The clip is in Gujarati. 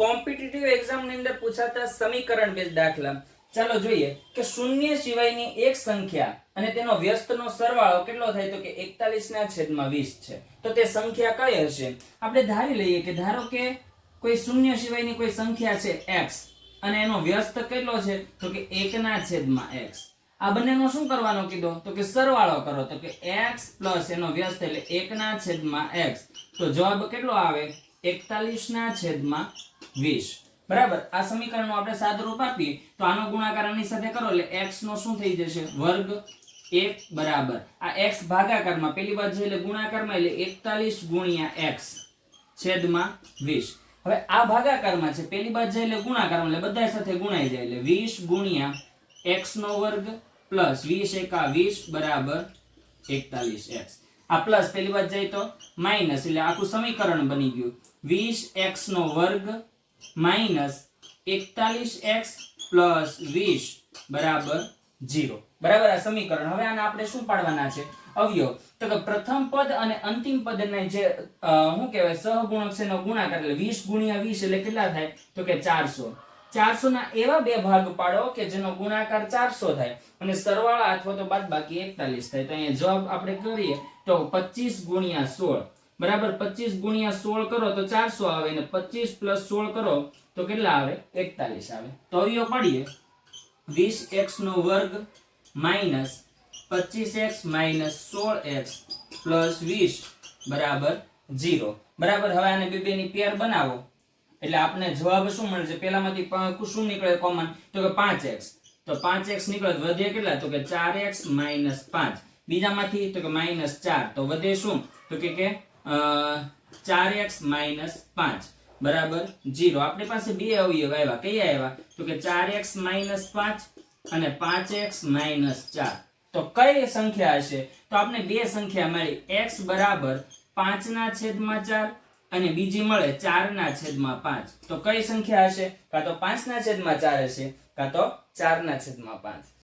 કોમ્પિટિટિવ એક્ઝામ ની અંદર પૂછાતા સમીકરણ બેઝ દાખલા ચાલો જોઈએ કે શૂન્ય સિવાયની એક સંખ્યા અને તેનો વ્યસ્તનો સરવાળો કેટલો થાય તો કે 41/20 છે. તો તે સંખ્યા કઈ હશે? આપણે ધારી લઈએ કે ધારો કે કોઈ શૂન્ય સિવાયની કોઈ સંખ્યા છે x અને એનો વ્યસ્ત કેટલો છે તો કે 1/x. આ બંનેનો શું કરવાનો કીધો તો કે સરવાળો કરો તો કે x પ્લસ એનો વ્યસ્ત એટલે 1/x. તો જવાબ કેટલો આવે 41/20. બરાબર. આ સમીકરણનું આપણે સાદુરૂપ આપીએ તો આનો ગુણાકાર આની સાથે કરો એટલે x નો શું થઈ જશે વર્ગ 1 બરાબર આ x ભાગાકારમાં પેલી બાજુ એટલે ગુણાકારમાં એટલે 41/x/20. હવે આ ભાગાકારમાં છે પેલી બાજુ એટલે ગુણાકારમાં એટલે બધા સાથે ગુણાઈ જાય એટલે 20 x નો વર્ગ પ્લસ 20 * 20 બરાબર 41x. આ પ્લસ પેલી બાજુ જાય તો માઈનસ એટલે આખું સમીકરણ બની ગયું 20x નો વર્ગ માઈનસ 41x પ્લસ 20 બરાબર 0. બરાબર. આ સમીકરણ. હવે આને આપણે શું પાડવાના છે અવયવ. તો કે પ્રથમ પદ અને અંતિમ પદને જે શું કહેવાય સહગુણક છે એનો ગુણાકાર એટલે 20 * 20 એટલે કેટલા થાય તો કે 400. 400 ના એવા બે ભાગ પાડો કે જેનો ગુણાકાર 400 થાય અને સરવાળા અથવા તો બાદબાકી 41 થાય. તો અહીંયા જવાબ આપણે કરીએ તો 25 * 16 બરાબર 25 * 16 કરો તો 400 આવે અને 25 + 16 કરો તો કેટલા આવે 41 આવે. તો અવયવ પાડીએ 20x નો વર્ગ minus 25x minus 16x plus 20 બરાબર 0. બરાબર. હવે આને બે ની પેર બનાવો એટલે આપણે જવાબ શું મળે છે પેલામાંથી શું નીકળે કોમન તો કે 5x. તો 5x નીકળે વધે કેટલા તો કે 4x માઈનસ 5. બીજામાંથી તો કે માઈનસ 4 તો વધે શું તો કે 4x માઈનસ 5 બરાબર 0. આપણી પાસે બે અવયવ આવ્યા. કયા આવ્યા તો કે 4x માઈનસ 5 અને 5x માઈનસ 4. તો કઈ સંખ્યા હશે તો આપણે બે સંખ્યા મળી x બરાબર 5/4 અને બીજી મળે 4/5. તો કઈ સંખ્યા હશે કાં તો 5/4 હશે કાં તો 4/5.